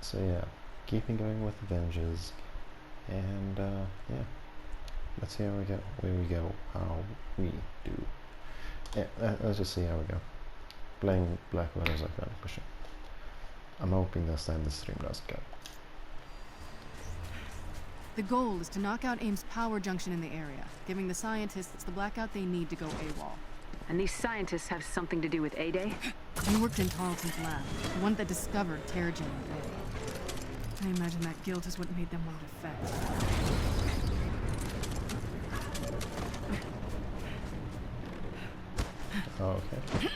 So yeah, keeping going with Avengers, and yeah, let's see how we go. Where we go, how we do. Yeah, let's just see how we go. Playing Black Widows like that, pushing. I'm hoping this time the stream doesn't go. The goal is to knock out AIM's power junction in the area, giving the scientists the blackout they need to go AWOL. And these scientists have something to do with A-Day? He worked in Tarleton's lab, the one that discovered Terrigen and A. I imagine that guilt is what made them want to defect. Oh, okay.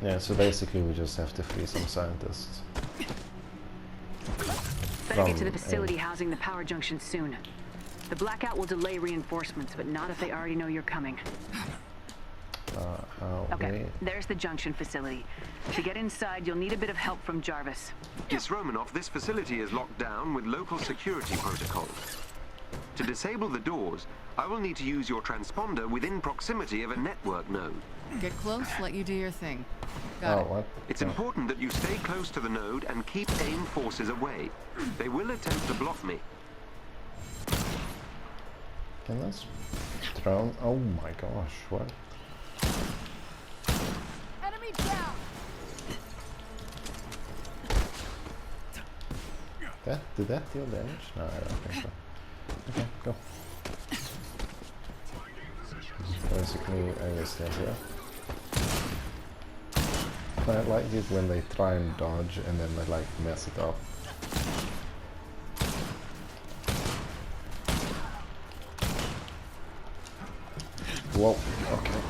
Yeah, so basically we just have to free some scientists. Better get to the facility housing the power junction soon. The blackout will delay reinforcements, but not if they already know you're coming. Okay, there's the junction facility. To get inside, you'll need a bit of help from Jarvis. Miss Romanoff, this facility is locked down with local security protocols. To disable the doors, I will need to use your transponder within proximity of a network node. Get close, let you do your thing. Got it. What? It's important that you stay close to the node and keep AIM forces away. They will attempt to block me. Can this drone? Oh my gosh, what? Enemy down! Did that deal damage? No, I don't think so. Okay, go. Basically, I will stay here. I like it when they try and dodge and then they like mess it up. Whoa, okay.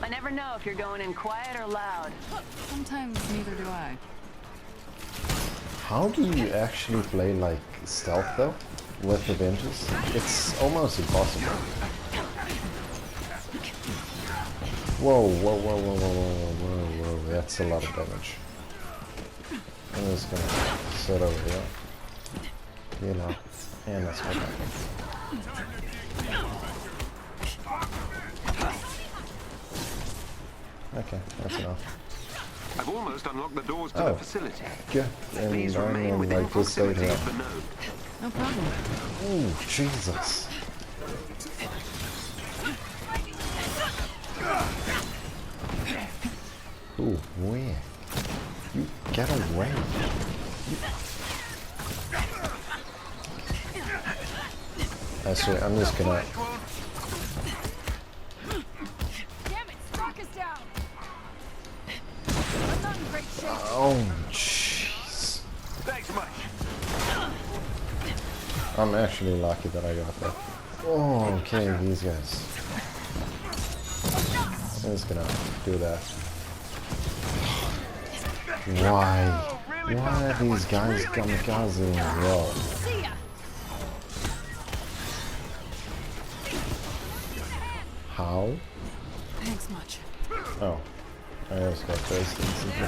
I never know if you're going in quiet or loud. Sometimes neither do I. How do you actually play like stealth though with Avengers? It's almost impossible. Whoa, whoa, whoa, whoa, whoa, whoa, whoa, whoa, that's a lot of damage. I'm just gonna sit over here. You know, and let's go back. Okay, that's enough. I've almost unlocked the doors to the facility. Yeah, Please and remain within like just stay proximity here. of the node. No problem. Oh, Jesus. Ooh, where? You get away. I swear, I'm just gonna... Damn it, Stark is down! I'm not in great shape. Oh, jeez. Thanks much. I'm actually lucky that I got that. Oh, okay, these guys. I'm just gonna do that. Why? Why are these guys kamikaze as well? See ya! How? Thanks much. Oh. I just got first instantly.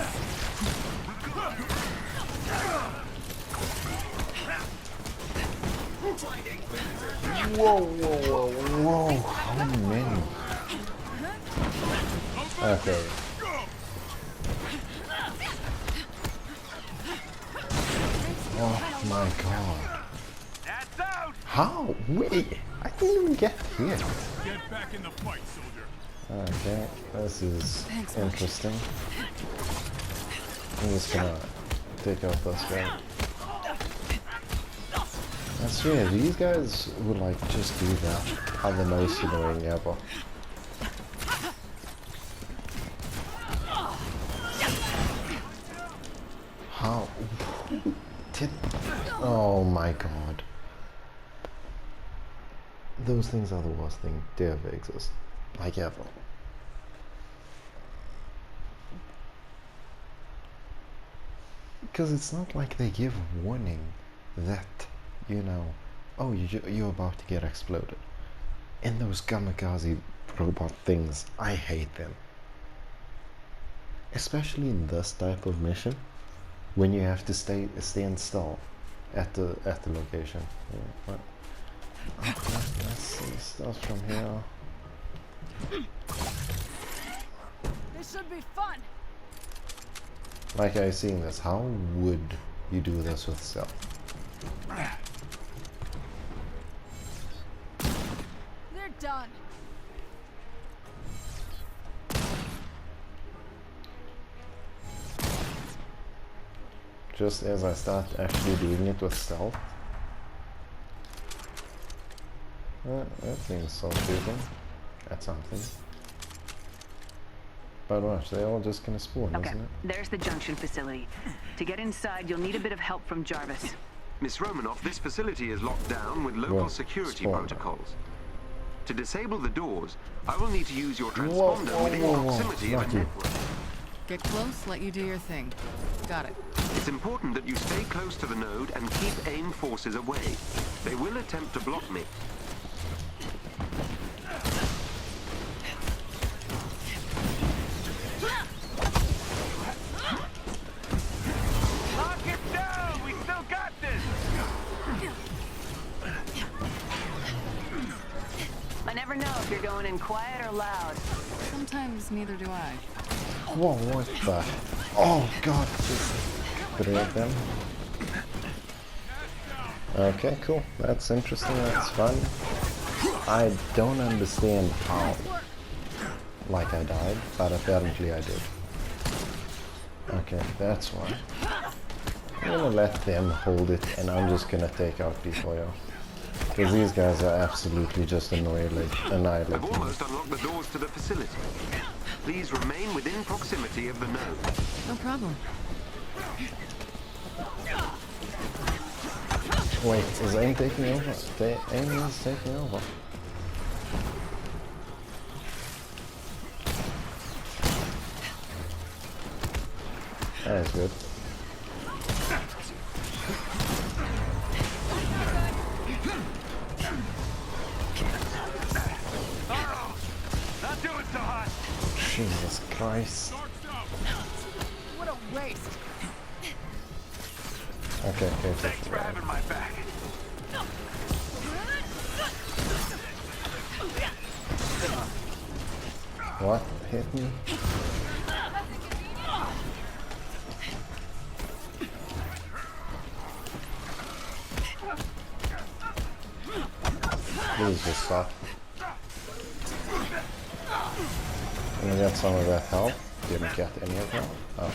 Whoa, whoa, whoa, whoa. How many? Okay. Oh my god. That's out. How? Wait, I didn't even get hit. Get back in the fight, soldier. Okay, this is interesting. I'm just gonna take out this guy. I swear, these guys would like just do that are the most annoying ever. How? Did... Oh my god. Those things are the worst thing to ever exist. Like ever. Because it's not like they give warning that, you know, oh, you're about to get exploded. And those kamikaze robot things, I hate them. Especially in this type of mission, when you have to stay and stealth. at the location. Yeah, but okay, let's see stuff from here. This should be fun. Like I seen this, how would you do this with stealth? They're done. Just as I start actually doing it with stealth. That seems so shooting at something. But watch, they're all just gonna spawn, Okay, isn't it? there's the junction facility. To get inside, you'll need a bit of help from Jarvis. Miss Romanoff, this facility is locked down with local Well, security spawn. protocols. To disable the doors, I will need to use your transponder within proximity of a Lucky. network. Get close, let you do your thing. Got it. It's important that you stay close to the node and keep AIM forces away. They will attempt to block me. Lock it down! We still got this! I never know if you're going in quiet or loud. Sometimes neither do I. Whoa, what the? Oh god, just three of them. Okay, cool. That's interesting, that's fun. I don't understand how. Like I died, but apparently I did. Okay, that's why. I'm gonna let them hold it and I'm just gonna take out people, yo. Because these guys are absolutely just I've annihilating. almost unlocked the doors to the facility. Please remain within proximity of the node. No problem. Wait, is AIM taking over? AIM is taking over. That is good. Not doing so hot! Jesus Christ. What a waste. Okay, okay, Thanks for having my back. What? Hit me? Please just stop. Can I get some of that health? Didn't get any of that. Oh.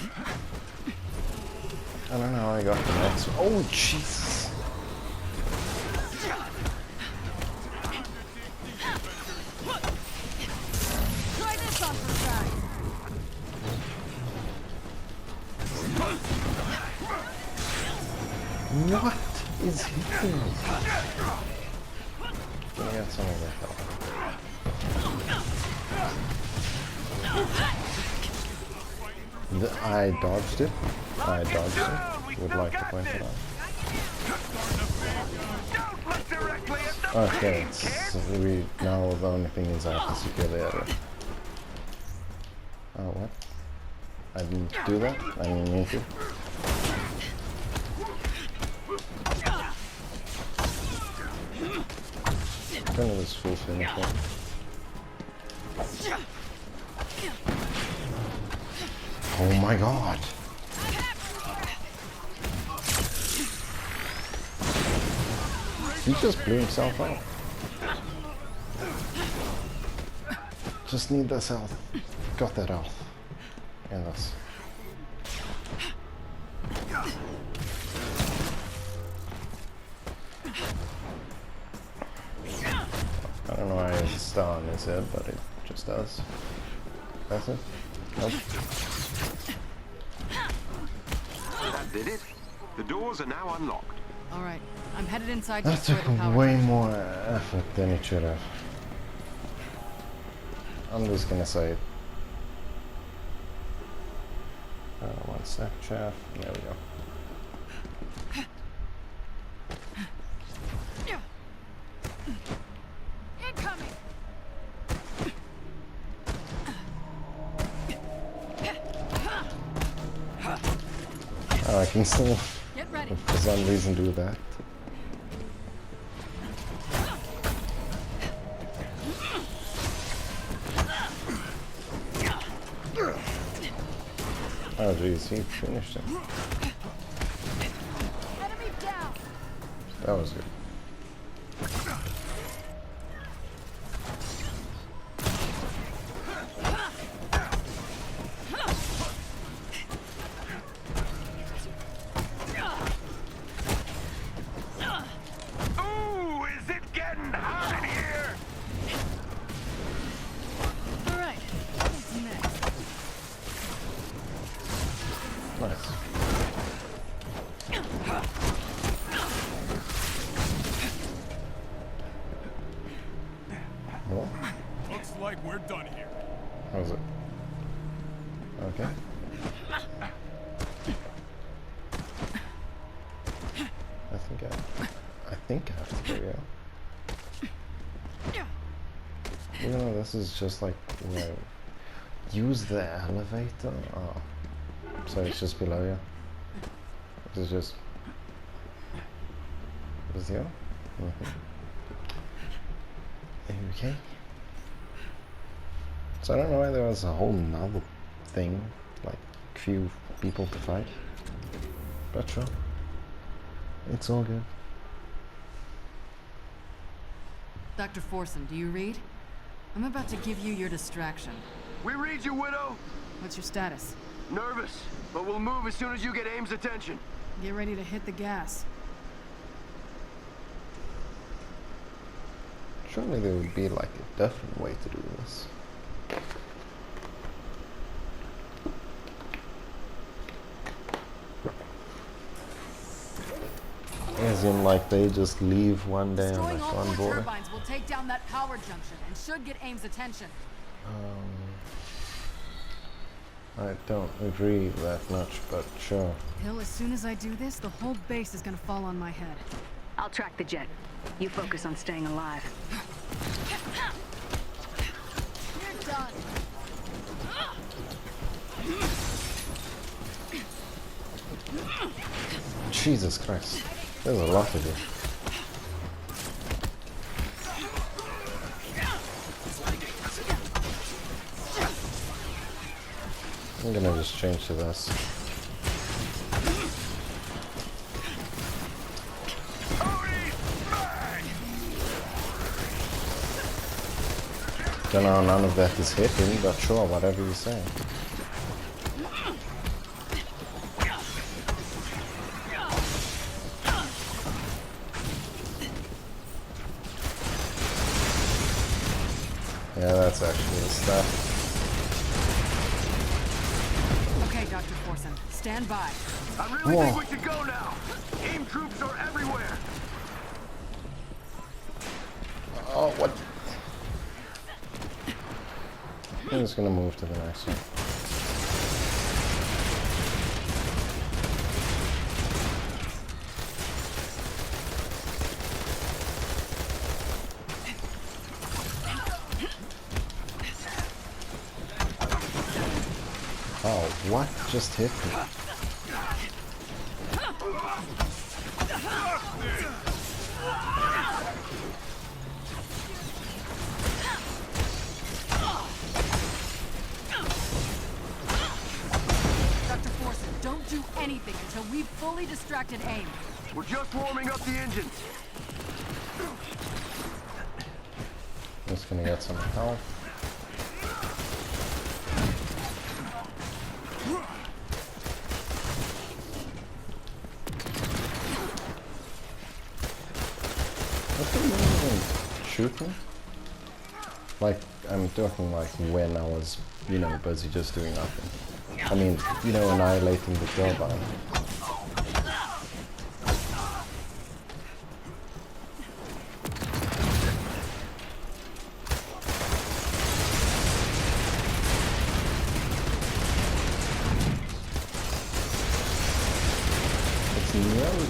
I don't know how I got the next one. Oh, Jesus! Try this on for size. What is hitting me? Can I get some of that health? I dodged it. I dodged it. Would like to point it out. Don't look directly at the Okay, pain, kid! so we now the only thing is I have to secure the area. Oh, what? I didn't do that? I didn't mean to. Kind of this full finish one. Oh my god! He just blew himself out. Just need this health. Got that health. And this. I don't know why it's a star on his head, but it just does. That's it? Nope. That did it. The doors are now unlocked. All right, I'm headed inside to That destroy took the power. way more effort than it should have. I'm just gonna say it. One sec, chat. There we go. Incoming. Oh, I can still. Get ready. For some reason do that. Oh jeez, he finished him. Enemy down. That was good. Ooh, is it getting hot in here? All right. What's next? Nice. Well, Looks like we're done here. how's it? Okay. I think I have to go, yeah. You know, this is just like, you know, use the elevator. Oh. So it's just below you. This is just. Is here? Okay. So I don't know why there was a whole nother thing, like few people to fight. But sure. It's all good. Dr. Forson, do you read? I'm about to give you your distraction. We read you, Widow. What's your status? Nervous, but we'll move as soon as you get AIM's attention. Get ready to hit the gas. Surely there would be like a different way to do this. As in, like, they just leave one day on Destroying the all front four border. turbines will take down that power junction and should get AIM's attention. I don't agree that much, but sure. Hill, as soon as I do this, the whole base is gonna fall on my head. I'll track the jet. You focus on staying alive. You're done. Jesus Christ. There's a lot to do. I'm gonna just change to this. Don't know, none of that is hitting, but sure, whatever you say. Yeah, that's actually the stuff. Okay, Dr. Forson, stand by. I really Whoa. think we should go now. AIM troops are everywhere. Oh, what? I'm just gonna move to the next one. Oh, what just hit me? Dr. Forson, don't do anything until we've fully distracted AIM. We're just warming up the engines. Just gonna get some health. What did you even shoot me? Like, I'm talking like when I was, you know, busy just doing nothing. I mean, you know, annihilating the turbine. It's nearly...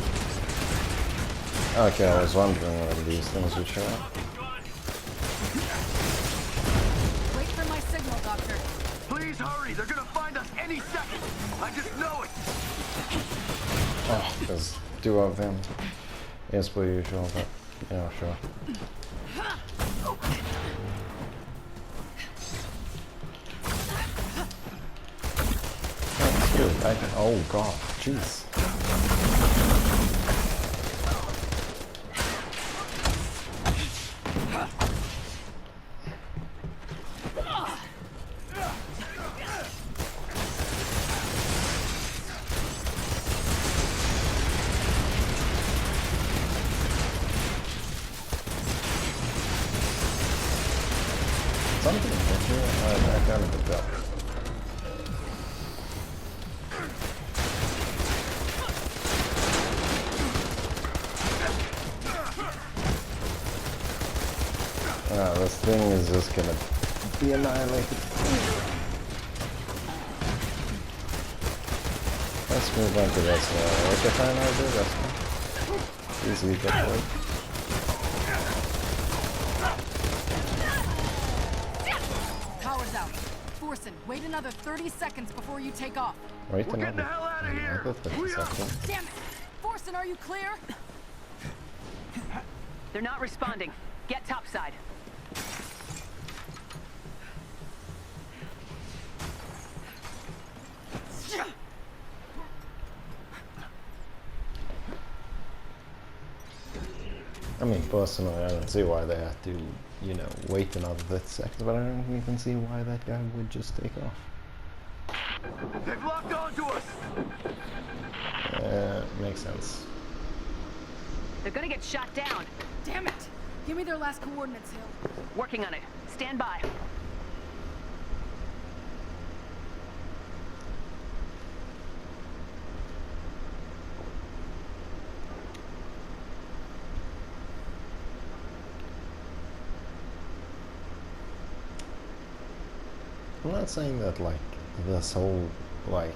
Okay, I was wondering when these things would show up. Wait for my signal, Doctor. Please hurry. They're gonna find us any second. I just know it. Oh, because two of them. As per usual, but yeah, sure. That's good. I can. Oh god, jeez. Something in here. I kind of picked up. This thing is just gonna be annihilated. Let's move on to this. What the final I do? That's one. Easily get away. Power's out. Forsen, wait another 30 seconds before you take off. Wait We're getting the another. hell out of here. Another 30 We are. seconds. Damn it! Forsen, are you clear? They're not responding. Get topside. I mean, personally, I don't see why they have to, you know, wait another 30 seconds, but I don't even see why that guy would just take off. They've locked onto us. Makes sense. They're gonna get shot down. Damn it! Give me their last coordinates, Hill. Working on it. Stand by. I'm not saying that, like, this whole, like,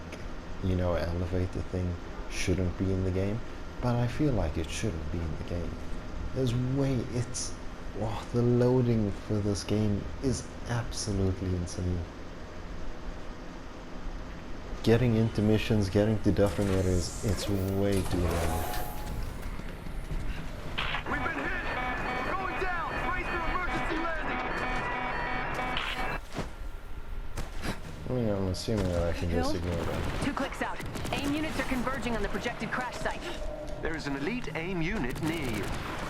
you know, elevator thing shouldn't be in the game, but I feel like it shouldn't be in the game. Wow, the loading for this game is absolutely insane. Getting into missions, getting to different areas, it's way too long. We've been hit. We're going down. Brace for emergency landing. I mean, I'm assuming that I can just ignore that. 2 clicks out. AIM units are converging on the projected crash site. There is an elite AIM unit near you.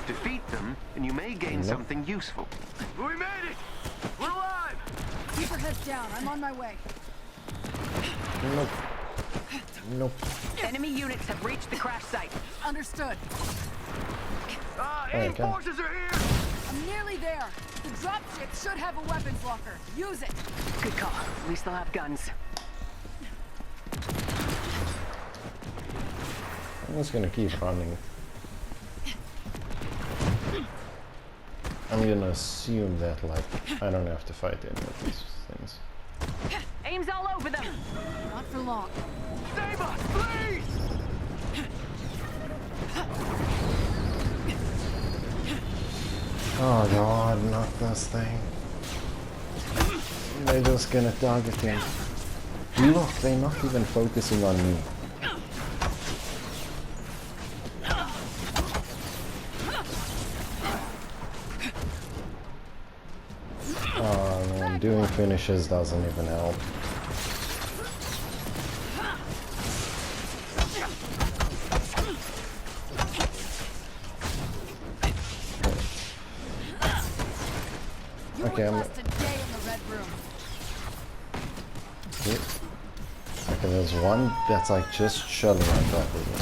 Defeat them, and you may gain something useful. We made it. We're alive. Keep your heads down. I'm on my way. Nope. Nope. Enemy units have reached the crash site. Understood. AIM Okay. forces are here. I'm nearly there. The dropship should have a weapons locker. Use it. Good call. At least they'll have guns. I'm just gonna keep running. I'm gonna assume that, like, I don't have to fight any of these things. AIM's all over them. Not for long. Save us, please. Oh god, not this thing. They're just gonna target him. Look, they're not even focusing on me. Oh man, doing finishes doesn't even help. You Okay, would last a day in the red room. Okay, there's one that's like just chilling on top of me.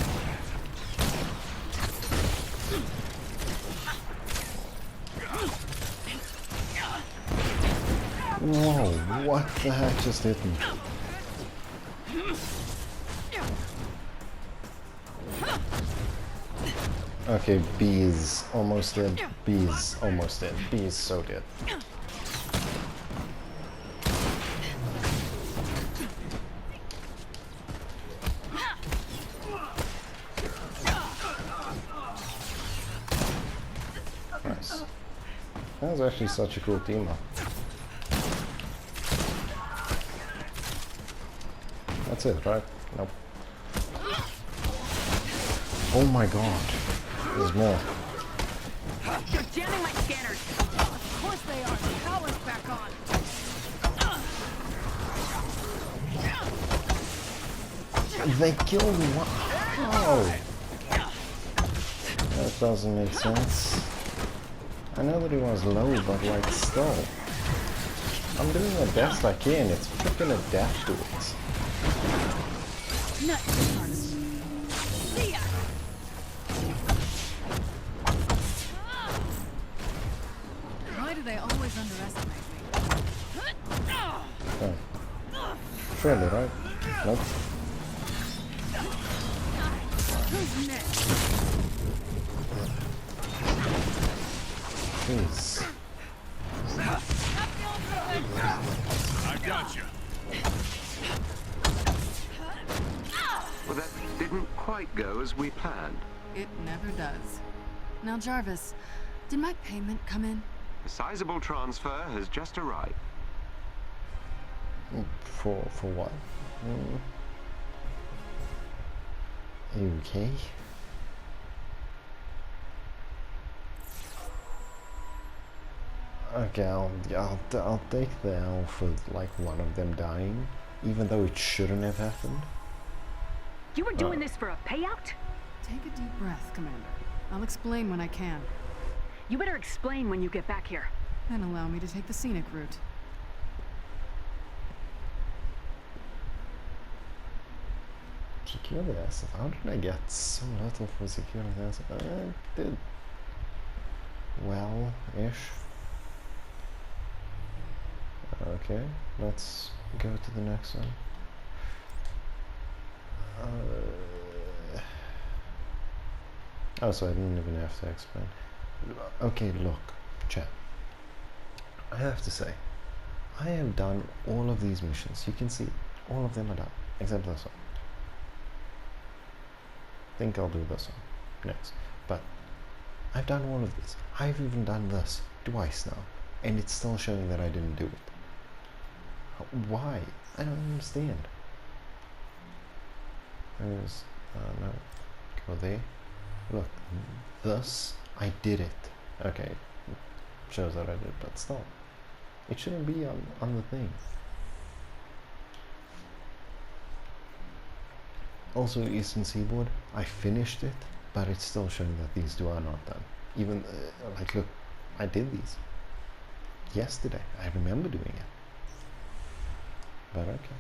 Whoa, what the heck just hit me? Okay, B is almost dead. B is almost dead. B is so dead. Nice. That was actually such a cool team up. That's it, right? Nope. Oh my god. There's more. You're jamming my scanners. Of course they are. The power's back on. They killed one. Oh. That doesn't make sense. I know that he was low, but like still. I'm doing the best I can. It's freaking a dash to it. Nuts. See ya. Why do they always underestimate me? Oh. Surely, right? Nope. Who's next? Jeez. I got you. Well, that didn't quite go as we planned. It never does. Now, Jarvis, did my payment come in? A sizable transfer has just arrived. For what? You okay? Okay, I'll take the L for like one of them dying, even though it shouldn't have happened. You were doing this for a payout? Take a deep breath, Commander. I'll explain when I can. You better explain when you get back here. And allow me to take the scenic route. Security asset? How did I get so little for security asset? I did well-ish. Okay, let's go to the next one. Oh, so I didn't even have to explain. Okay, look, chat. I have to say, I have done all of these missions. You can see, all of them are done, except this one. I think I'll do this one next. But I've done all of this. I've even done this twice now, and it's still showing that I didn't do it. Why? I don't understand. There's, no, go there. Look, this, I did it. Okay, shows that I did, but still. It shouldn't be on the thing. Also, Eastern Seaboard, I finished it, but it's still showing that these two are not done. Even, like, look, I did these yesterday. I remember doing it. But okay.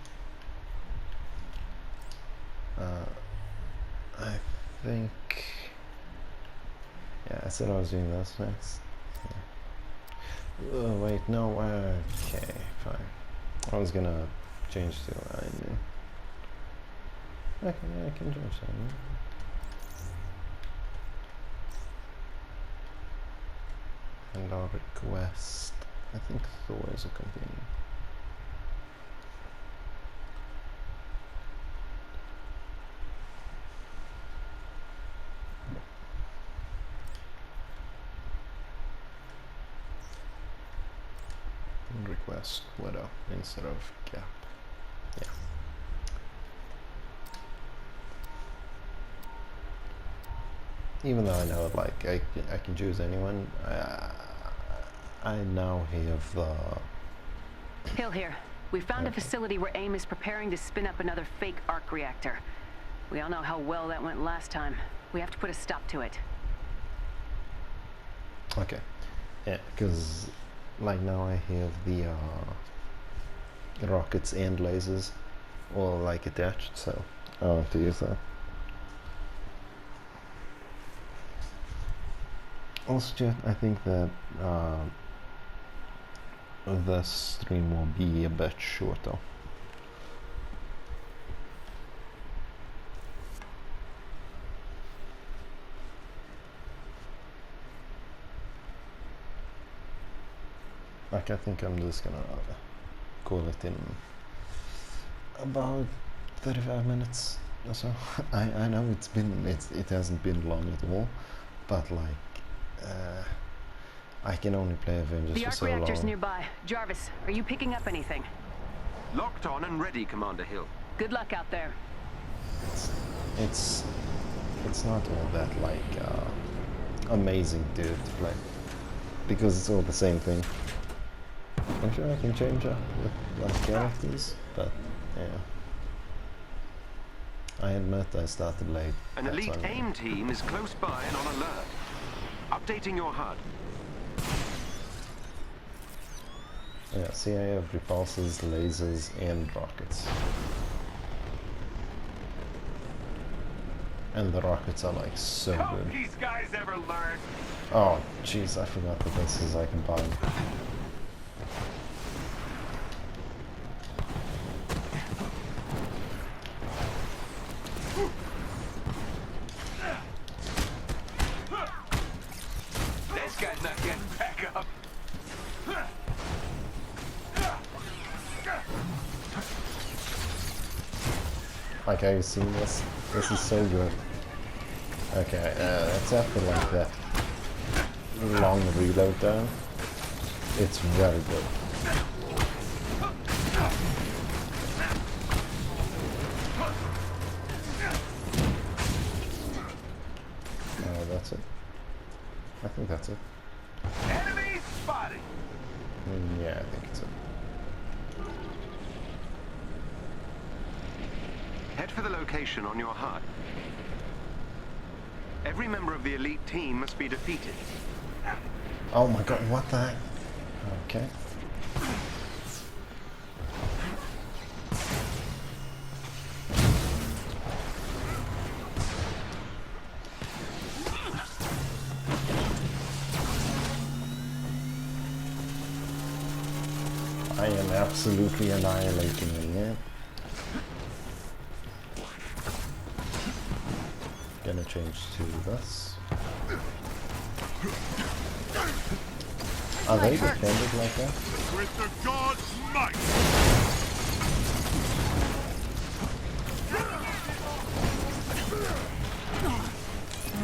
I think... Yeah, I said I was doing this next. Yeah. Oh, wait, no, okay, fine. I was gonna change to... I can change that. And our request... I think Thor is a companion. Request Widow instead of Gap. Yeah. Even though I know, like, I can choose anyone, I now have the... Hill here. We found a facility where AIM is preparing to spin up another fake arc reactor. We all know how well that went last time. We have to put a stop to it. Okay. Yeah, because... Like now I have the rockets and lasers all like attached, so I want to use that. Also, chat, I think that this stream will be a bit shorter. Like, I think I'm just gonna call it in about 35 minutes or so. I know it hasn't been long at all, but like I can only play Avengers The for arc so reactor's long. nearby. Jarvis, are you picking up anything? Locked on and ready, Commander Hill. Good luck out there. It's it's not all that like amazing to play because it's all the same thing. I'm sure I can change up with like characters, but yeah. I admit I started late. An that's elite what I mean. AIM team is close by and on alert. Updating your HUD. Yeah, see, I have repulsors, lasers, and rockets. And the rockets are like so Hope good. these guys ever learn. Oh, jeez, I forgot that this is I can buy. This guy's not getting back up. Like, have you seen this? This is so good. Okay, it's after like that long reload there. It's very good. That's it. I think that's it. Enemy spotted. Yeah, I think it's it. Head for the location on your HUD. Every member of the elite team must be defeated. Oh my god, what the heck? Okay. I am absolutely annihilating them, yeah. Gonna change to this. Are they defended like that? With the god's might!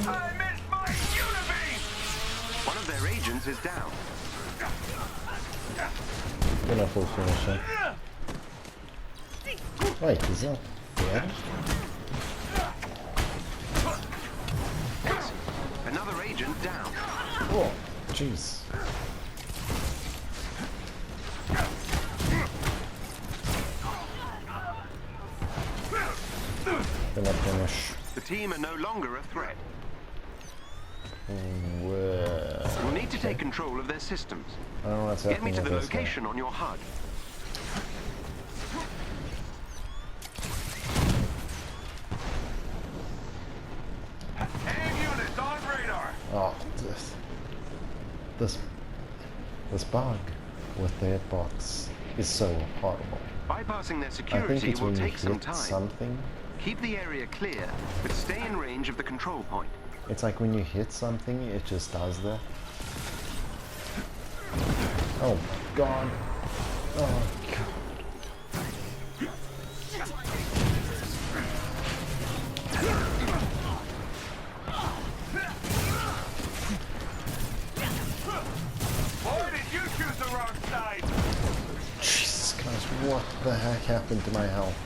I missed my unibeam. One of their agents is down. Gonna full finish him. Wait, is that dead? Another agent down. Oh, jeez. Gonna finish. The team are no longer a threat. Where? You'll need to take control of their systems. I don't know what's Get me happening to with the this guy. location on your HUD. AIM units on radar. Oh, this bug with the hitbox is so horrible. Bypassing their I think security it's will when you take some hit time. something. Keep the area clear, but stay in range of the control point. It's like when you hit something, it just does that. Oh my god. Oh god. Boy, did you choose the wrong side. Jesus Christ, what the heck happened to my health?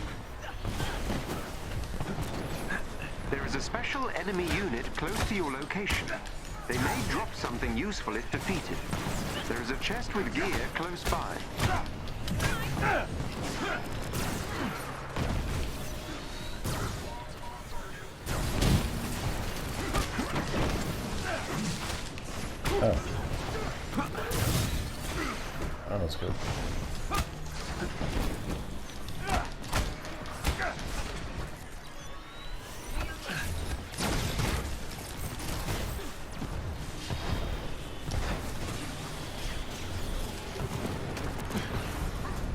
There is a special enemy unit close to your location. They may drop something useful if defeated. There is a chest with gear close by. Oh. That was good.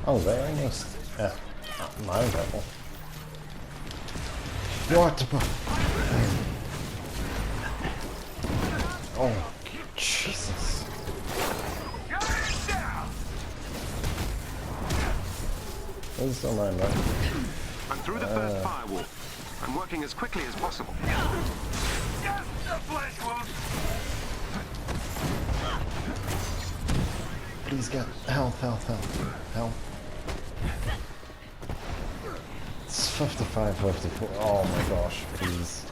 Oh, they almost at my level. What the Oh, Jesus. Got it down. This is still mine, right? I'm through the first firewall. I'm working as quickly as possible. Just the flesh wound. Please get health. It's 55, 54. Oh my gosh, please.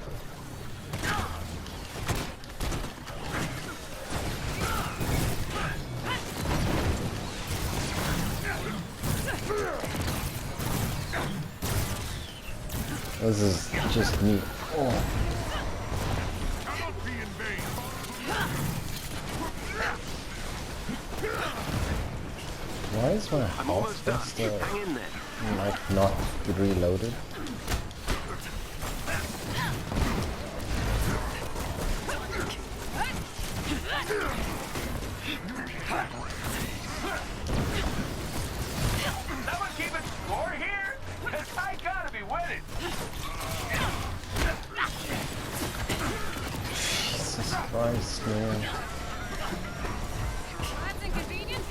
This is just me. Oh. Cannot be in vain. Why is my I'm almost done. health still Hang in there. like not reloaded? Someone keeping score here? 'Cause I gotta be winning. Jesus Christ, man. That's inconvenient.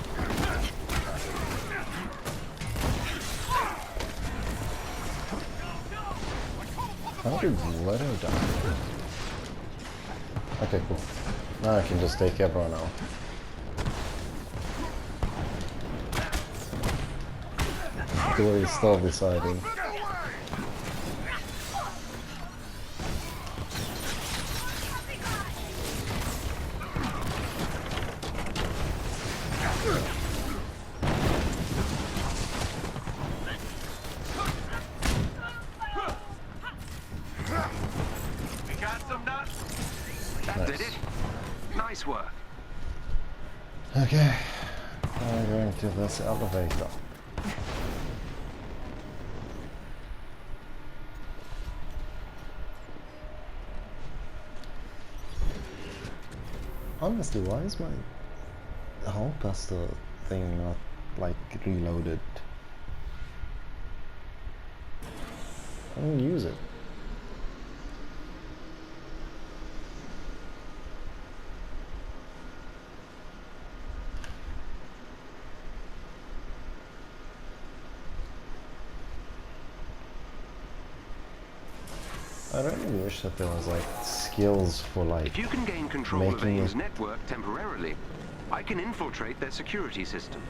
How did Leto die? Okay, cool. Now I can just take everyone out. Dory is still deciding. We got some nuts. That did it. Nice work. Okay, I'm going to this elevator. Honestly, why is my whole pasta thing not like reloaded? I don't use it. I really wish that there was like skills for like If you can gain control of making AIM's it. network temporarily, I can infiltrate their security system.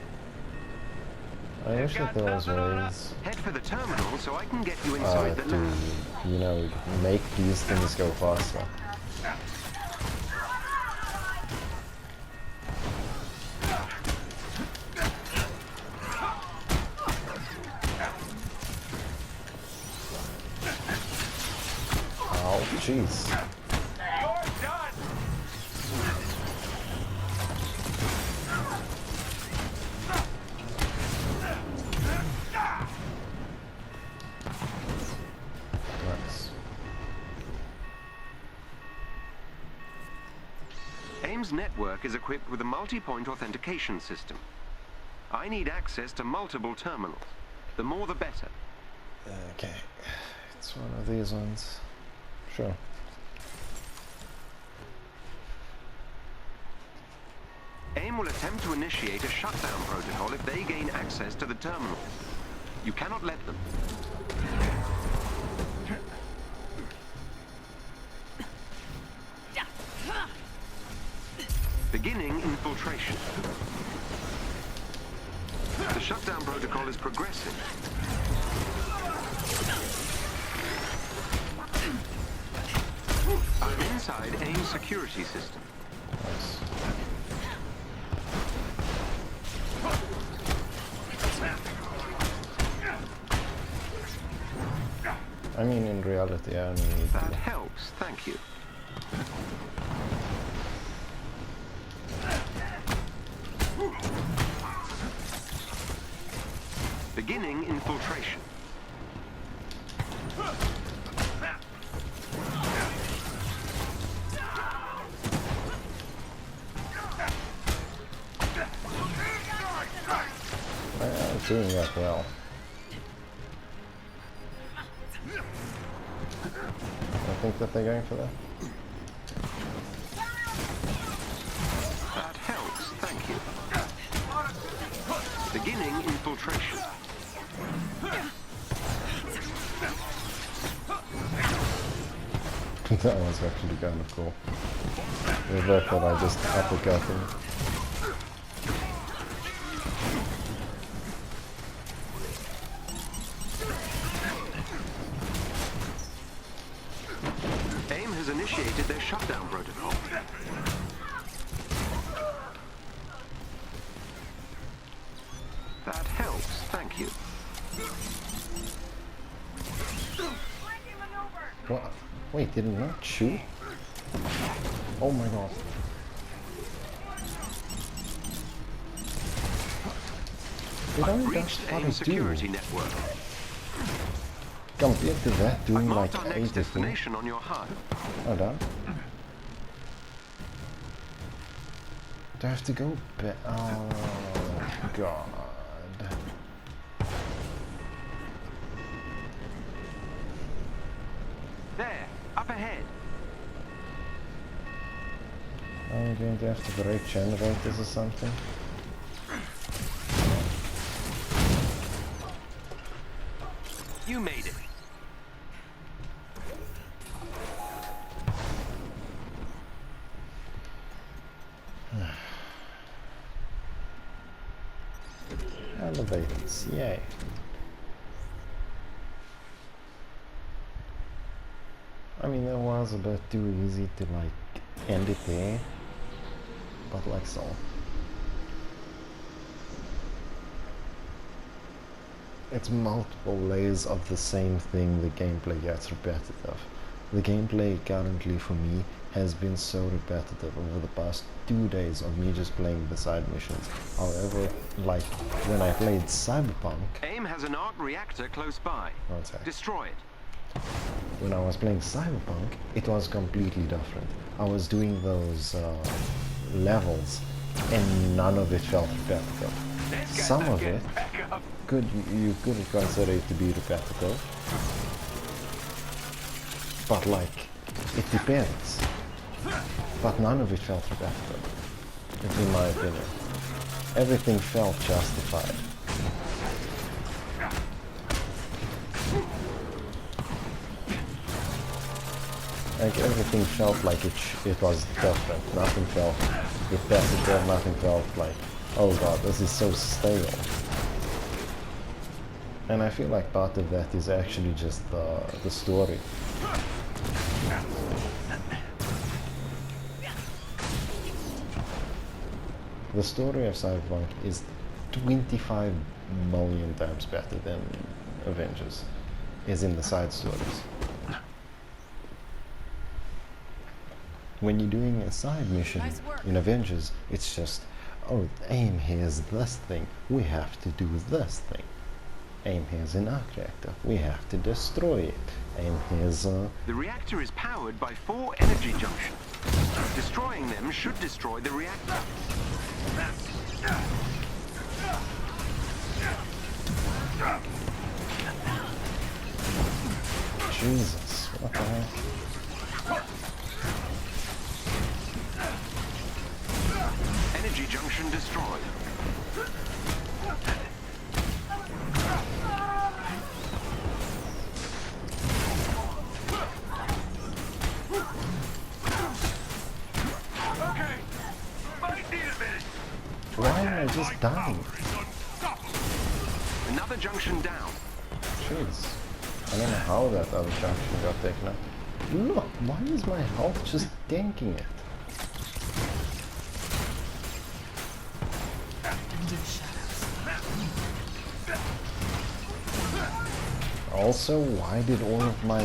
I wish that there was ways Head for the terminal so I can get you inside the to, lab. you know, make these things go faster. Oh, jeez. You're done. Nice. AIM's network is equipped with a multi-point authentication system. I need access to multiple terminals. The more the better. Okay. It's one of these ones. Sure. AIM will attempt to initiate a shutdown protocol if they gain access to the terminal. You cannot let them. Beginning infiltration. The shutdown protocol is progressing. I'm inside AIM's security system. Nice. I mean, in reality, I only need That to. helps, thank you. Beginning infiltration. I'm doing that well. I think that they're going for that. That helps, thank you. Beginning infiltration. That was actually kind of cool. With that, that I just uppercut him. AIM has initiated their shutdown protocol. That helps, thank you. Wait, did it not shoot? Oh my god. It only does Breached what AIM it security do. network. Compared to that, I've doing marked like our next 80 things. destination on your HUD. Oh, done. Do I have to go back? Oh, God. There, up ahead. I'm going to have to break generators or something. You made it. Elevators, yay. I mean, that was a bit too easy to like end it there, but like so. It's multiple layers of the same thing. The gameplay gets repetitive. The gameplay currently for me has been so repetitive over the past 2 days of me just playing the side missions. However, like when I played Cyberpunk, AIM has an arc reactor close by. one sec. Destroy it. When I was playing Cyberpunk, it was completely different. I was doing those levels and none of it felt repetitive. Some of it you could consider it to be repetitive, but like it depends. But none of it felt repetitive, in my opinion. Everything felt justified. Like everything felt like it was different. Nothing felt repetitive. Nothing felt like, oh god, this is so stale. And I feel like part of that is actually just the story. The story of Cyberpunk is 25 million times better than Avengers is in the side stories. When you're doing a side mission in Avengers, it's just, oh, AIM has this thing, we have to do this thing. AIM has an arc reactor, we have to destroy it. AIM has The reactor is powered by 4 energy junctions. Destroying them should destroy the reactor. Jesus, what the heck? Energy junction destroyed. Okay. Might need a minute. Why am I just dying? Another junction down. Jeez. I don't know how that other junction got taken out. Look, why is my health just tanking it? Into the shadows. Also, why did all of my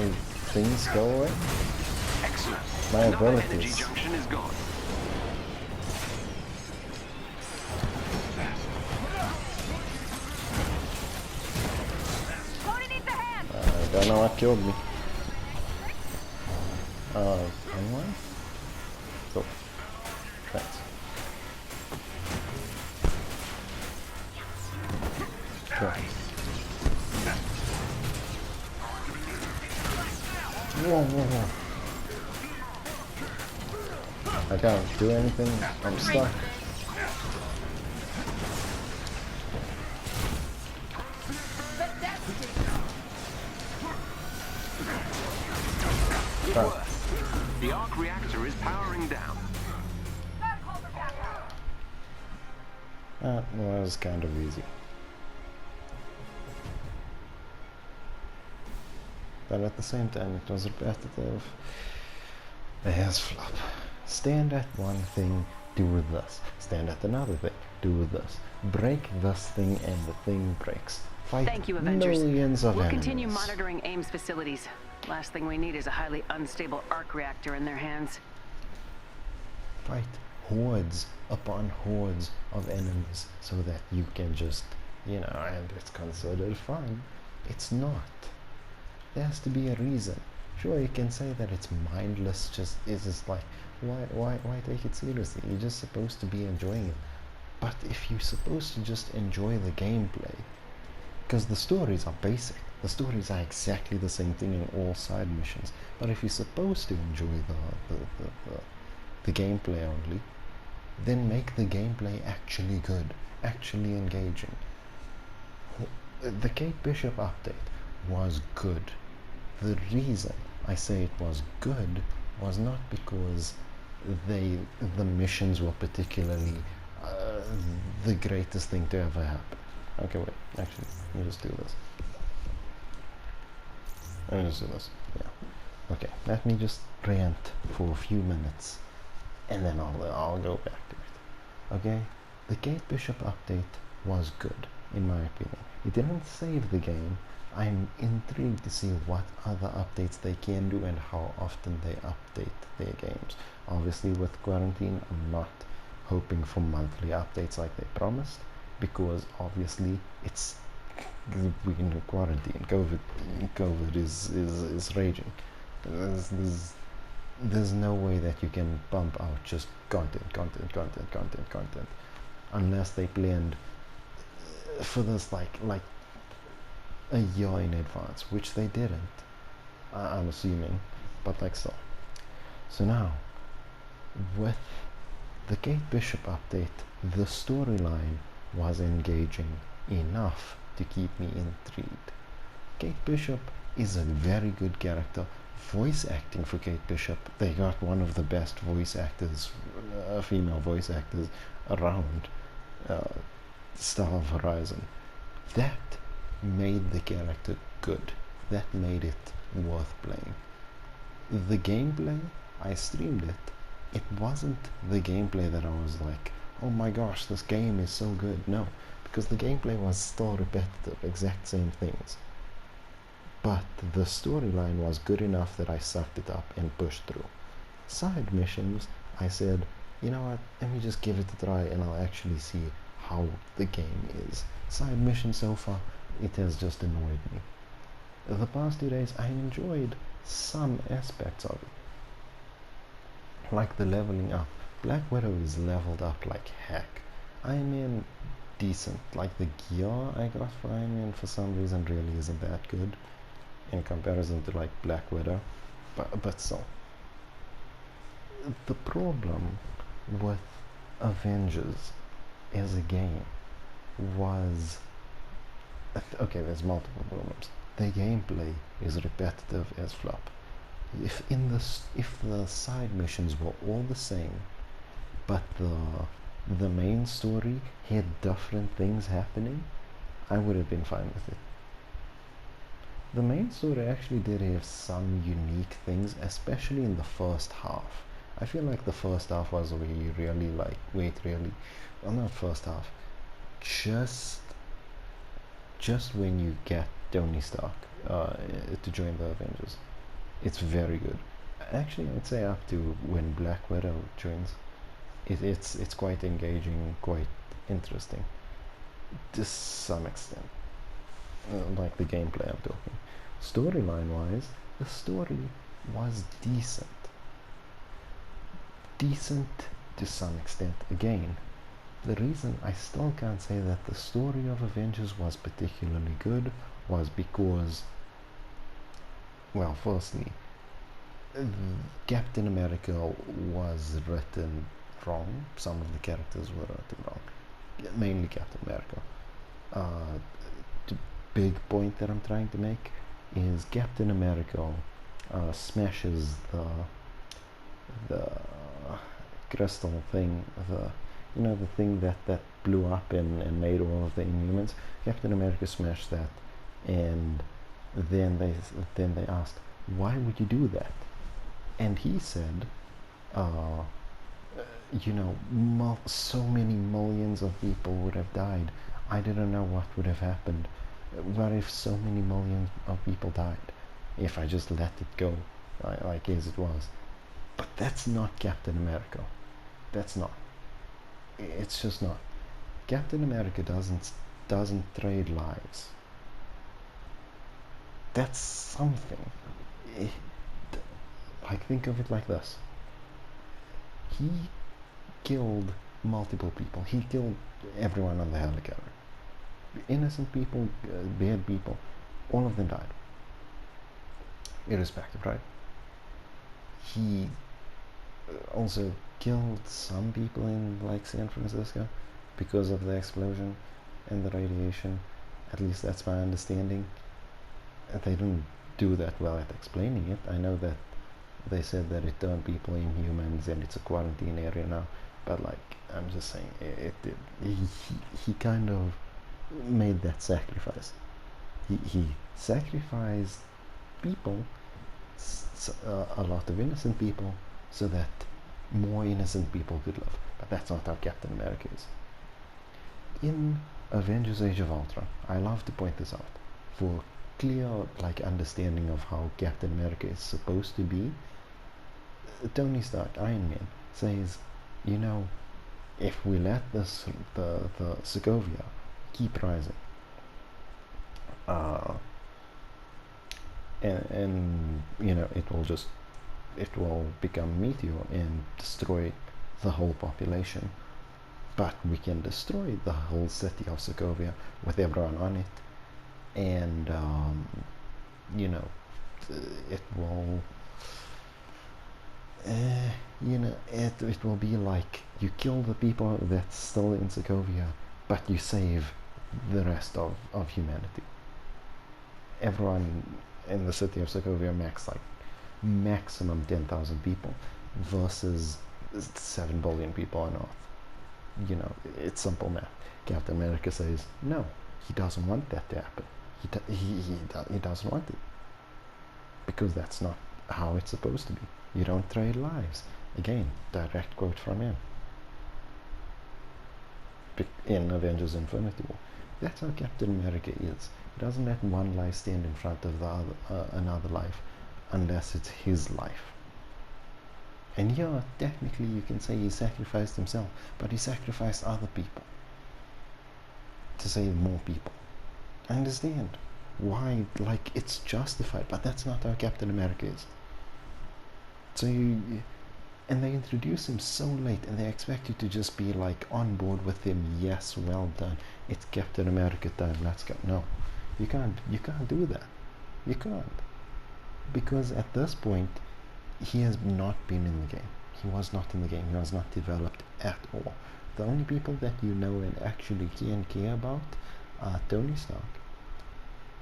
things go away? Excellent. My Another energy abilities. junction is gone. I don't know what killed me. Anyone? Cool. Thanks. Cool. Whoa, whoa, whoa. I can't do anything. I'm stuck. Crap. The arc reactor is powering down. Well, that was kind of easy. But at the same time, it was repetitive. As flop. Stand at one thing, do this. Stand at another thing, do this. Break this thing and the thing breaks. Fight Thank you, Avengers. millions of We'll enemies. continue monitoring AIM's facilities. Last thing we need is a highly unstable arc reactor in their hands. Fight hordes upon hordes of enemies so that you can just, you know, and it's considered fun. It's not. There has to be a reason. Sure, you can say that it's mindless, it's just like, why take it seriously? You're just supposed to be enjoying it. But if you're supposed to just enjoy the gameplay, because the stories are basic, the stories are exactly the same thing in all side missions, but if you're supposed to enjoy the gameplay only, then make the gameplay actually good, actually engaging. The Kate Bishop update was good. The reason I say it was good was not because the missions were particularly the greatest thing to ever happen. Okay, wait, actually, let me just do this. Let me just do this, yeah. Okay, let me just rant for a few minutes, and then I'll go back to it. Okay, the Kate Bishop update was good, in my opinion. It didn't save the game. I'm intrigued to see what other updates they can do and how often they update their games. Obviously with quarantine, I'm not hoping for monthly updates like they promised, because obviously we're in quarantine. COVID is raging. There's no way that you can pump out just content unless they planned for this like a year in advance, which they didn't, I'm assuming, but like so. So now, with the Kate Bishop update, the storyline was engaging enough to keep me intrigued. Kate Bishop is a very good character. Voice acting for Kate Bishop, they got one of the best voice actors, female voice actors around Star of Horizon. That made the character good. That made it worth playing. The gameplay, I streamed it. It wasn't the gameplay that I was like, oh my gosh, this game is so good. No, because the gameplay was still repetitive, exact same things. But the storyline was good enough that I sucked it up and pushed through. Side missions, I said, you know what, let me just give it a try and I'll actually see how the game is. Side missions so far, it has just annoyed me. The past 2 days, I enjoyed some aspects of it. Like the leveling up. Black Widow is leveled up like heck. Iron Man, decent. Like the gear I got for Iron Man for some reason really isn't that good in comparison to like Black Widow. But still. The problem with Avengers as a game was... Okay, there's multiple problems. The gameplay is repetitive as flop. If the side missions were all the same, but the main story had different things happening, I would have been fine with it. The main story actually did have some unique things, especially in the first half. I feel like the first half was where you really well, not first half, just when you get Tony Stark to join the Avengers. It's very good. Actually, I'd say up to when Black Widow joins. It's quite engaging, quite interesting to some extent. Like the gameplay I'm talking. Storyline wise, the story was decent. Decent to some extent again. The reason I still can't say that the story of Avengers was particularly good was because, well, firstly, Captain America was written wrong. Some of the characters were written wrong. Mainly Captain America. The big point that I'm trying to make is Captain America smashes the crystal thing, the thing that blew up and made all of the Inhumans. Captain America smashed that, and then they asked, why would you do that? And he said, so many millions of people would have died. I didn't know what would have happened. What if so many millions of people died? if I just let it go like as it was. But that's not Captain America. That's not. It's just not. Captain America doesn't trade lives. That's something. Eh, Like, think of it like this. He killed multiple people. He killed everyone on the helicopter. Innocent people, bad people, all of them died. Irrespective, right? He also killed some people in, like, San Francisco because of the explosion and the radiation. At least that's my understanding. They didn't do that well at explaining it. I know that they said that it turned people inhumans and it's a quarantine area now, but like, I'm just saying, he kind of made that sacrifice. He sacrificed people, a lot of innocent people, so that more innocent people could live. But that's not how Captain America is. In Avengers Age of Ultron, I love to point this out, for clear, like, understanding of how Captain America is supposed to be, Tony Stark, Iron Man, says, you know, if we let the Sokovia keep rising, and you know, it will become a meteor and destroy the whole population, but we can destroy the whole city of Sokovia with everyone on it, and you know, it will it will be like you kill the people that's still in Sokovia, but you save the rest of humanity. Everyone in the city of Sokovia maximum 10,000 people versus 7 billion people on Earth. You know, it's simple math. Captain America says no, he doesn't want that to happen. He doesn't want it, because that's not how it's supposed to be. You don't trade lives. Again, direct quote from him in Avengers Infinity War. That's how Captain America is. He doesn't let one life stand in front of the other, another life, unless it's his life. And yeah, technically you can say he sacrificed himself, but he sacrificed other people to save more people. I understand why, like, it's justified, but that's not how Captain America is. So and they introduce him so late, and they expect you to just be like on board with him. Yes, well done. It's Captain America time. Let's go. No, you can't do that. You can't, because at this point, he has not been in the game. He was not in the game. He was not developed at all. The only people that you know and actually can care about are Tony Stark,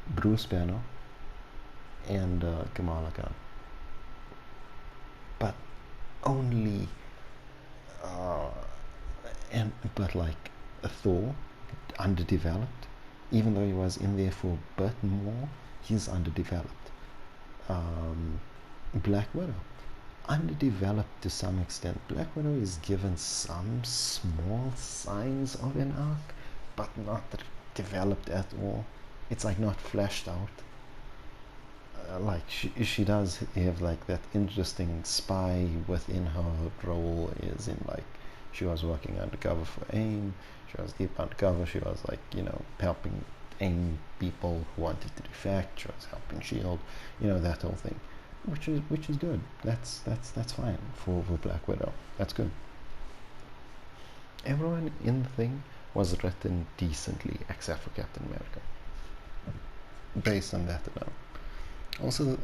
Bruce Banner, and Kamala Khan. But only, but like Thor, underdeveloped. Even though he was in there for a bit more, he's underdeveloped. Black Widow, underdeveloped to some extent. Black Widow is given some small signs of an arc, but not developed at all. It's like not fleshed out. Like she does have like that interesting spy within her role, is in like she was working undercover for AIM. She was deep undercover. She was like, you know, helping AIM people who wanted to defect. She was helping SHIELD. You know, that whole thing, which is good. That's fine for Black Widow. That's good. Everyone in the thing was written decently except for Captain America. Based on that alone. Also,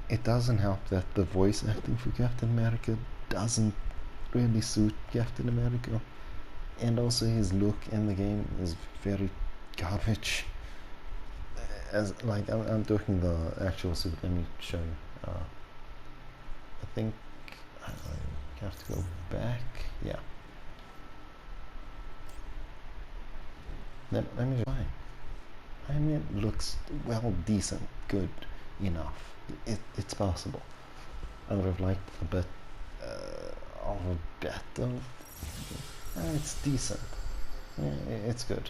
it doesn't help that the voice acting for Captain America doesn't really suit Captain America, and also his look in the game is very garbage. As like, I'm talking the actual suit. Let me show you. I think I have to go back. Yeah. Let me try. I mean, it looks, well, decent, good enough. It's possible. I would have liked a bit of a better. It's decent. Yeah, it's good.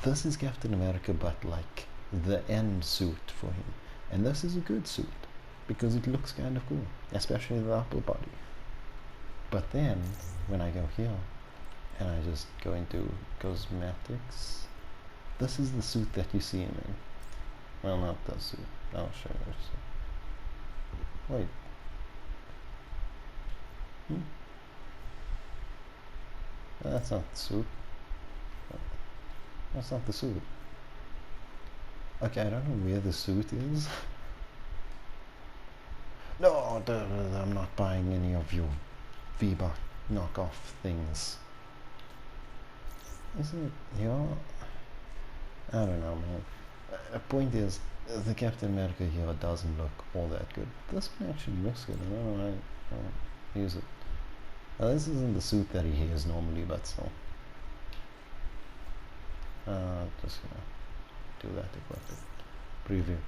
This is Captain America, but like the end suit for him, And this is a good suit because it looks kind of cool, especially the upper body. But then when I go here and I just go into cosmetics, this is the suit that you see him in. Well, not the suit. I'll show you. Wait. That's not the suit. That's not the suit. Okay, I don't know where the suit is. No, I'm not buying any of your VBot knockoff things. Isn't it your... I don't know, man. The point is, the Captain America here doesn't look all that good. This one actually looks good. I don't know why I don't use it. Now, this isn't the suit that he has normally, but still. Just gonna do that equipment. Preview.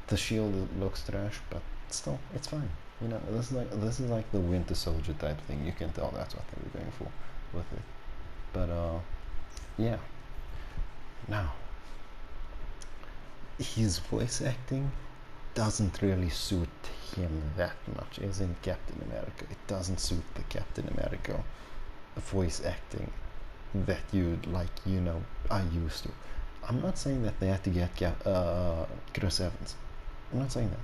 The shield looks trash, but still, it's fine. You know, this is like the Winter Soldier type thing. You can tell that's what they were going for with it. But yeah. Now, his voice acting doesn't really suit him that much, as in Captain America. It doesn't suit the Captain America voice acting that you are used to. I'm not saying that they had to get Chris Evans. I'm not saying that.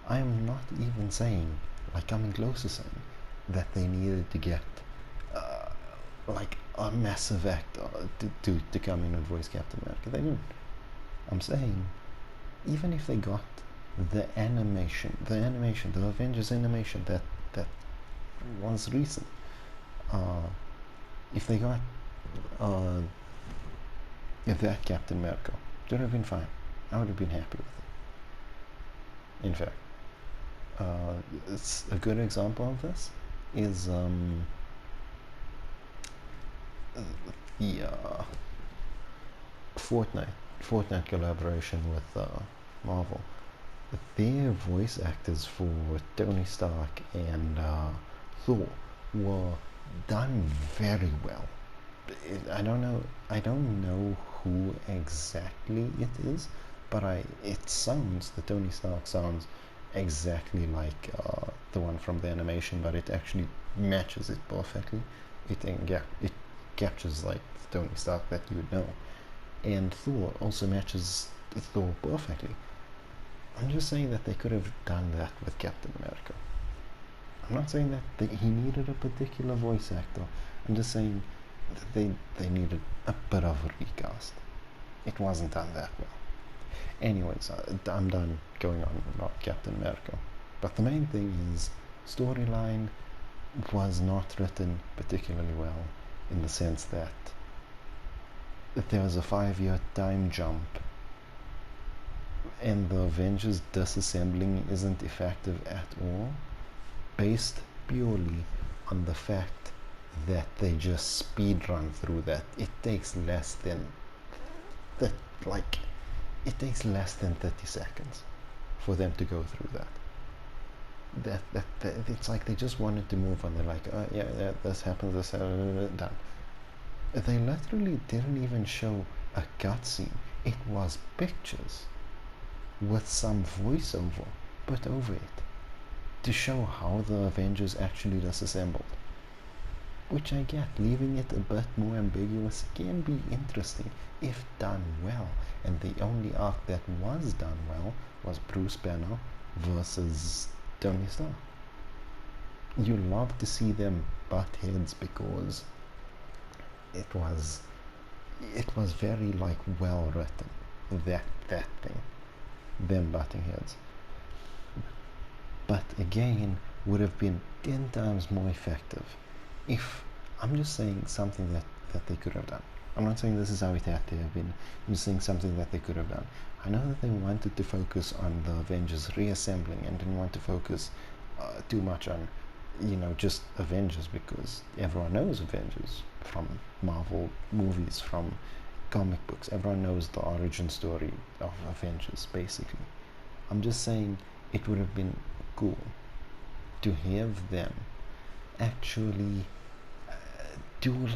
I am not even saying, like coming close to saying, that they needed to get like a massive actor to come in and voice Captain America. They didn't. I'm saying, even if they got the animation, the Avengers animation that was recent, if they got that Captain America, it would have been fine. I would have been happy with it. In fact, it's a good example of this is the Fortnite collaboration with Marvel. Their voice actors for Tony Stark and Thor were done very well. I don't know who exactly it is, but the Tony Stark sounds exactly like the one from the animation, but it actually matches it perfectly. It captures like the Tony Stark that you would know, and Thor also matches Thor perfectly. I'm just saying that they could have done that with Captain America. I'm not saying that he needed a particular voice actor. I'm just saying that they needed a bit of a recast. It wasn't done that well. Anyways, I'm done going on about Captain America. But the main thing is, storyline was not written particularly well, in the sense that there was a 5-year time jump, and the Avengers disassembling isn't effective at all, based purely on the fact that they just speed run through that. It takes less than 30 seconds for them to go through that. It's like they just wanted to move on. They're like, oh yeah, this happens, done. They literally didn't even show a cutscene. It was pictures with some voiceover put over it to show how the Avengers actually disassembled. Which I get, leaving it a bit more ambiguous can be interesting if done well. And the only arc that was done well was Bruce Banner versus Tony Stark. You love to see them butt heads because it was very like well written, that thing, them butting heads. But again, would have been 10 times more effective if, I'm just saying something that they could have done. I'm not saying this is how it had to have been. I'm just saying something that they could have done. I know that they wanted to focus on the Avengers reassembling and didn't want to focus too much on, just Avengers, because everyone knows Avengers from Marvel movies, from comic books. Everyone knows the origin story of Avengers, basically. I'm just saying it would have been cool to have them actually do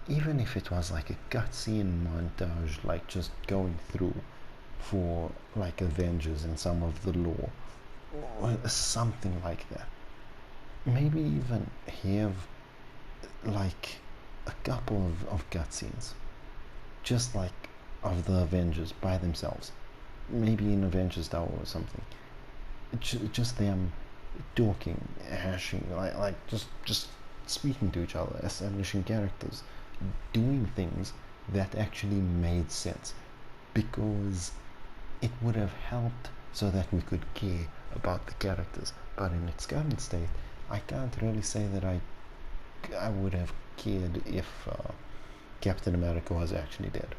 even if it was like a cutscene montage, like just going through for like Avengers and some of the lore, or something like that. Maybe even have like a couple of cutscenes, just like of the Avengers by themselves. Maybe in Avengers Tower or something. Just them talking, hashing, like just speaking to each other, establishing characters, doing things that actually made sense, because it would have helped so that we could care about the characters. But in its current state, I can't really say that I would have cared if Captain America was actually dead.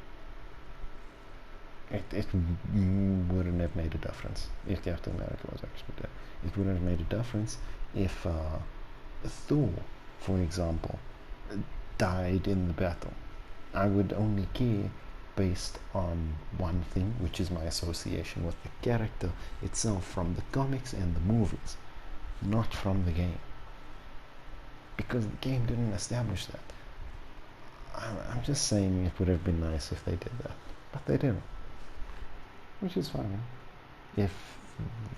It wouldn't have made a difference if Captain America was actually dead. It wouldn't have made a difference if Thor, for example, died in the battle. I would only care based on one thing, which is my association with the character itself from the comics and the movies, not from the game. Because the game didn't establish that. I'm just saying it would have been nice if they did that, but they didn't. Which is fine. If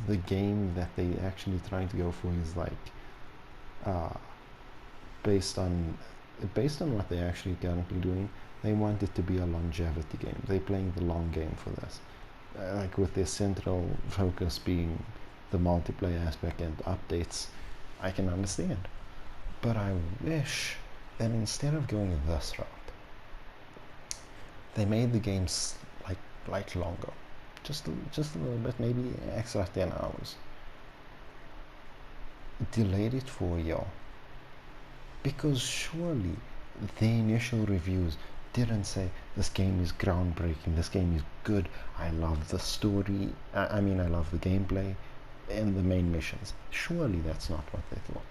the game that they actually trying to go for is like based on what they're actually currently doing, they want it to be a longevity game. They're playing the long game for this, like with their central focus being the multiplayer aspect and updates. I can understand, but I wish that instead of going this route, they made the games like longer. Just a little bit, maybe extra 10 hours. Delayed it for a year. Because surely the initial reviews didn't say this game is groundbreaking, this game is good, I love the story, I love the gameplay and the main missions. Surely that's not what they thought.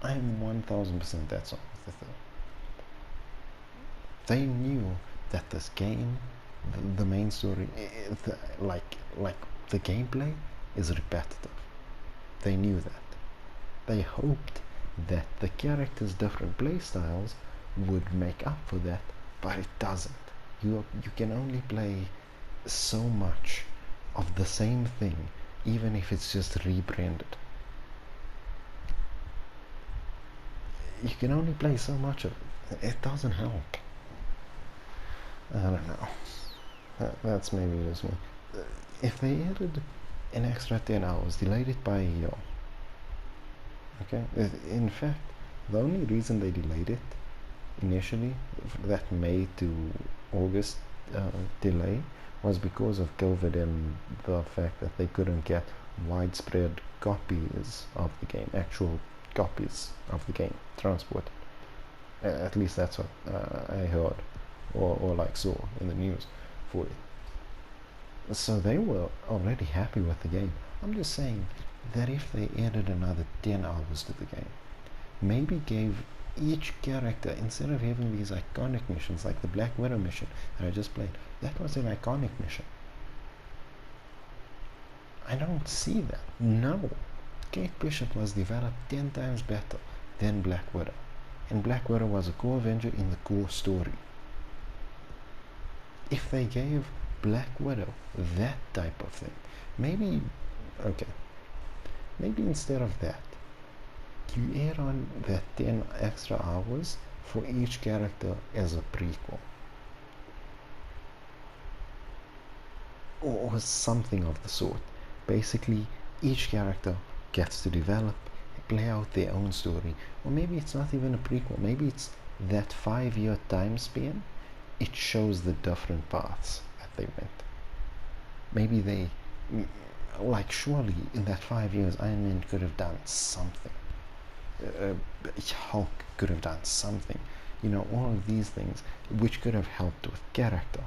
I am 1000% that's not what they thought. They knew that this game, the main story, like the gameplay is repetitive. They knew that. They hoped that the characters' different playstyles would make up for that, but it doesn't. You can only play so much of the same thing, even if it's just rebranded. You can only play so much of it. It doesn't help. I don't know. That's maybe just me. If they added an extra 10 hours, delayed it by a year. Okay? In fact, the only reason they delayed it initially, that May to August delay, was because of COVID and the fact that they couldn't get widespread copies of the game, actual copies of the game transported. At least that's what I heard or like saw in the news for it. So they were already happy with the game. I'm just saying that if they added another 10 hours to the game, maybe gave each character, instead of having these iconic missions like the Black Widow mission that I just played, that was an iconic mission. I don't see that. No. Kate Bishop was developed 10 times better than Black Widow. And Black Widow was a core Avenger in the core story. If they gave Black Widow that type of thing, maybe instead of that, you add on that 10 extra hours for each character as a prequel. Or something of the sort. Basically, each character gets to develop, play out their own story. Or maybe it's not even a prequel. Maybe it's that 5-year time span. It shows the different paths that they went. Maybe they, surely in that 5 years, Iron Man could have done something. Hulk could have done something. All of these things which could have helped with character.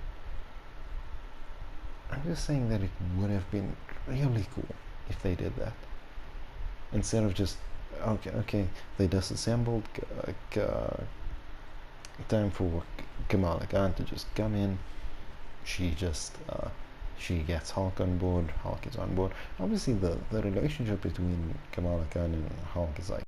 I'm just saying that it would have been really cool if they did that. Instead of just, okay, they disassembled, time for Kamala Khan to just come in. She gets Hulk on board, Hulk is on board. Obviously the relationship between Kamala Khan and Hulk is like